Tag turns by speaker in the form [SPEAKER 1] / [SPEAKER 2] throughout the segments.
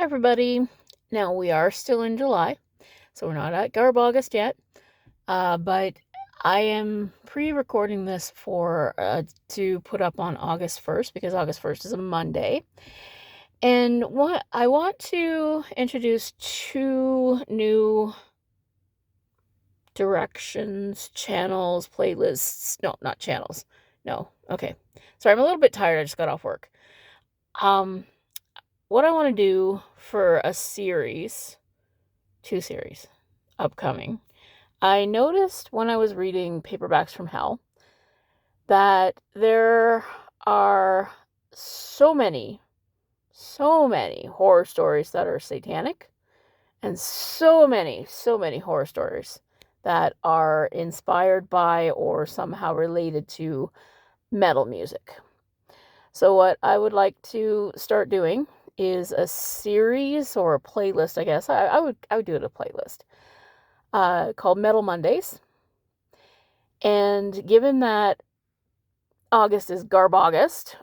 [SPEAKER 1] Hi, everybody. Now, we are still in July, so we're not at August yet, but I am pre-recording this for to put up on August 1st because August 1st is a Monday. And what I want to introduce two new directions, channels, playlists. No, not channels. No. Okay. Sorry, I'm a little bit tired. I just got off work. What I want to do for a series, two series upcoming, I noticed when I was reading Paperbacks from Hell that there are so many horror stories that are satanic, and so many horror stories that are inspired by or somehow related to metal music. So what I would like to start doing is a series or a playlist, I guess. I would do it a playlist called Metal Mondays. And given that August is Garb August,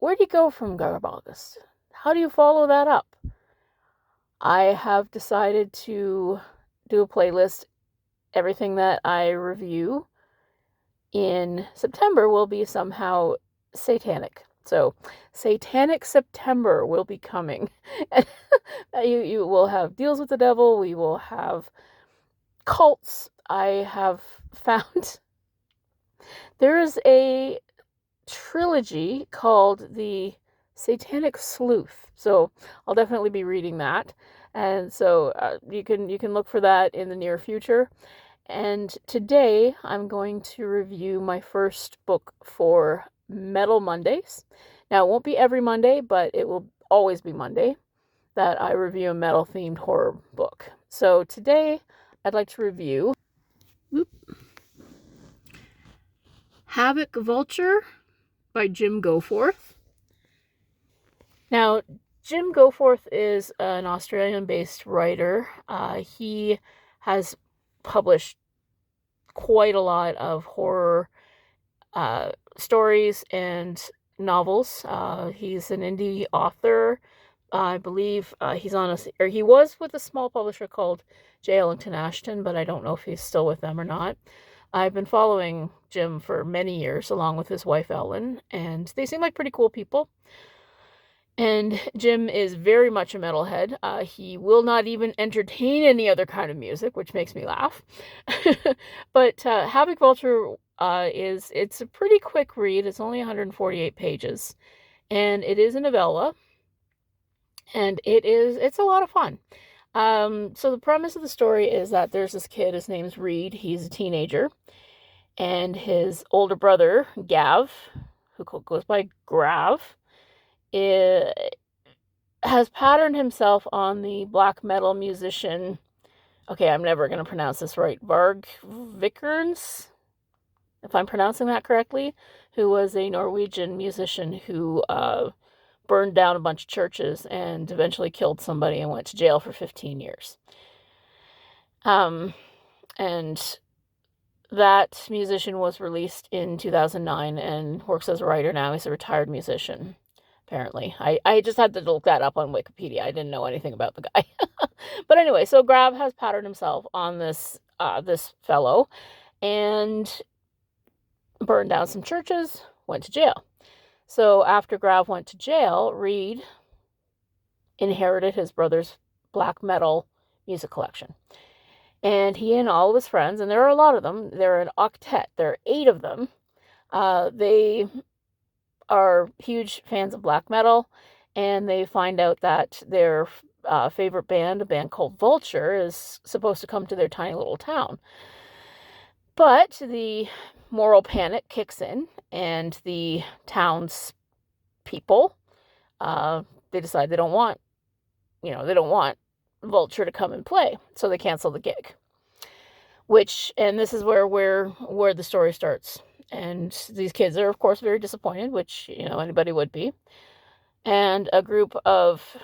[SPEAKER 1] where do you go from Garb August? How do you follow that up? I have decided to do a playlist. Everything that I review in September will be somehow satanic. So, Satanic September will be coming. You will have deals with the devil. We will have cults. I have found there is a trilogy called the Satanic Sleuth. So, I'll definitely be reading that. And so you can look for that in the near future. And today I'm going to review my first book for Metal Mondays. Now, it won't be every Monday, but it will always be Monday that I review a metal-themed horror book. So today I'd like to review Havoc, Vulture by Jim Goforth. Now, Jim Goforth is an Australian-based writer. He has published quite a lot of horror stories and novels. He's an indie author. I believe he was with a small publisher called J. Ellington Ashton, but I don't know if he's still with them or not. I've been following Jim for many years, along with his wife Ellen, and they seem like pretty cool people. And Jim is very much a metalhead. He will not even entertain any other kind of music, which makes me laugh. But Havoc Vulture it's a pretty quick read. It's only 148 pages, and it is a novella, and it's a lot of fun. So the premise of the story is that there's this kid. His name's Reed. He's a teenager, and his older brother Gav, who goes by Grav, has patterned himself on the black metal musician. Okay, I'm never going to pronounce this right. Varg Vikernes, if I'm pronouncing that correctly, who was a Norwegian musician who burned down a bunch of churches and eventually killed somebody and went to jail for 15 years. And that musician was released in 2009 and works as a writer now. He's a retired musician, apparently. I just had to look that up on Wikipedia. I didn't know anything about the guy. But anyway, so Grav has patterned himself on this fellow and burned down some churches, went to jail. So after Grav went to jail, Reed inherited his brother's black metal music collection. And he and all of his friends, and there are a lot of them, they're an octet, there are 8 of them, they are huge fans of black metal, and they find out that their favorite band, a band called Vulture, is supposed to come to their tiny little town. But the moral panic kicks in, and the town's people, they decide they don't want Vulture to come and play, so they cancel the gig. And this is where the story starts. And these kids are, of course, very disappointed, which, anybody would be. And a group of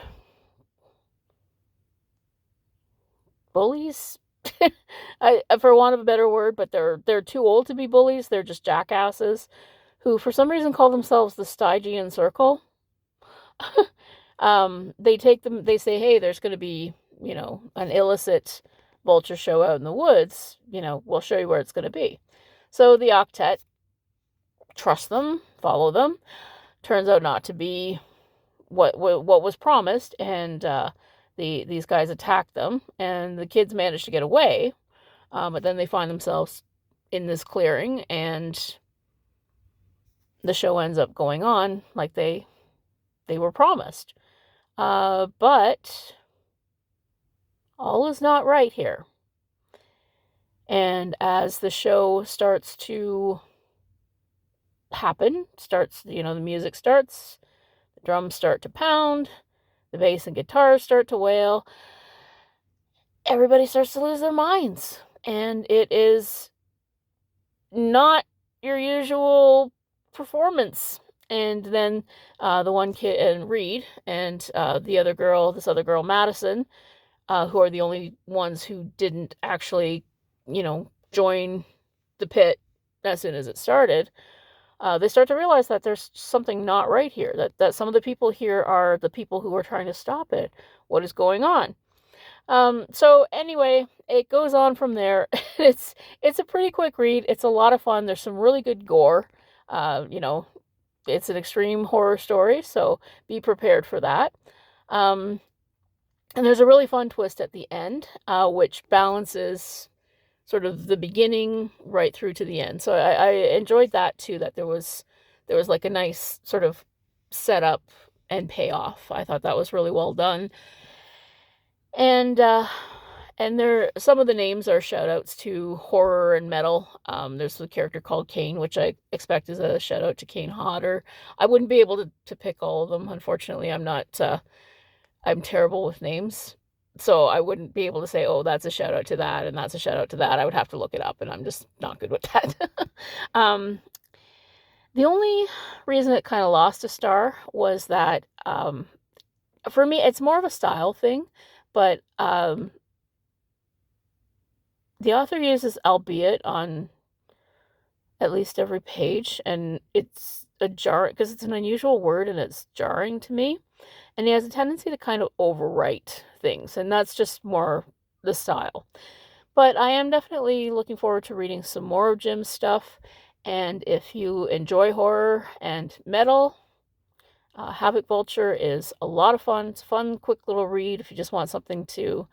[SPEAKER 1] bullies, for want of a better word, but they're too old to be bullies. They're just jackasses who, for some reason, call themselves the Stygian Circle. They take them, they say, hey, there's going to be, an illicit vulture show out in the woods. We'll show you where it's going to be. So the octet trust them, follow them. Turns out not to be what was promised, and these guys attack them, and the kids manage to get away. But then they find themselves in this clearing, and the show ends up going on like they were promised. But all is not right here. And as the show starts to happen, the music starts, the drums start to pound, the bass and guitars start to wail, everybody starts to lose their minds. And it is not your usual performance. And then the one kid, and Reed, and this other girl, Madison, who are the only ones who didn't actually, join the pit as soon as it started, they start to realize that there's something not right here, that some of the people here are the people who are trying to stop it. What is going on? So anyway, it goes on from there. It's a pretty quick read. It's a lot of fun. There's some really good gore. It's an extreme horror story, so be prepared for that. And there's a really fun twist at the end, which balances sort of the beginning right through to the end. So I enjoyed that too, that there was like a nice sort of setup and payoff. I thought that was really well done. And there, some of the names are shout outs to horror and metal. There's a character called Kane, which I expect is a shout out to Kane Hodder. I wouldn't be able to pick all of them. Unfortunately, I'm terrible with names. So I wouldn't be able to say, oh, that's a shout out to that, and that's a shout out to that. I would have to look it up, and I'm just not good with that. The only reason it kind of lost a star was that, for me, it's more of a style thing, but the author uses albeit on at least every page, and it's a jar because it's an unusual word and it's jarring to me. And he has a tendency to kind of overwrite things, and that's just more the style. But I am definitely looking forward to reading some more of Jim's stuff. And if you enjoy horror and metal, Havoc Vulture is a lot of fun. It's a fun, quick little read if you just want something to,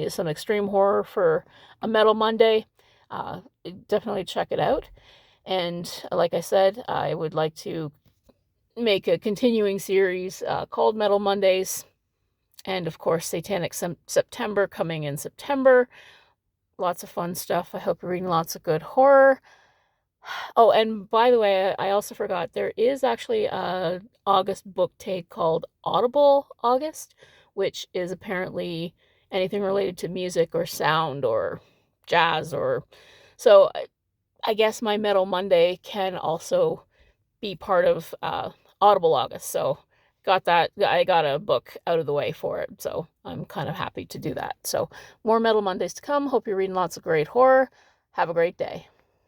[SPEAKER 1] some extreme horror for a Metal Monday. Definitely check it out. And like I said, I would like to make a continuing series called Metal Mondays. And of course, Satanic September coming in September. Lots of fun stuff. I hope you're reading lots of good horror. Oh, and by the way, I also forgot, there is actually a August book take called Audible August, which is apparently anything related to music or sound or jazz, or so I guess my Metal Monday can also be part of Audible August. So I got a book out of the way for it, so I'm kind of happy to do that. So more Metal Mondays to come. Hope you're reading lots of great horror. Have a great day.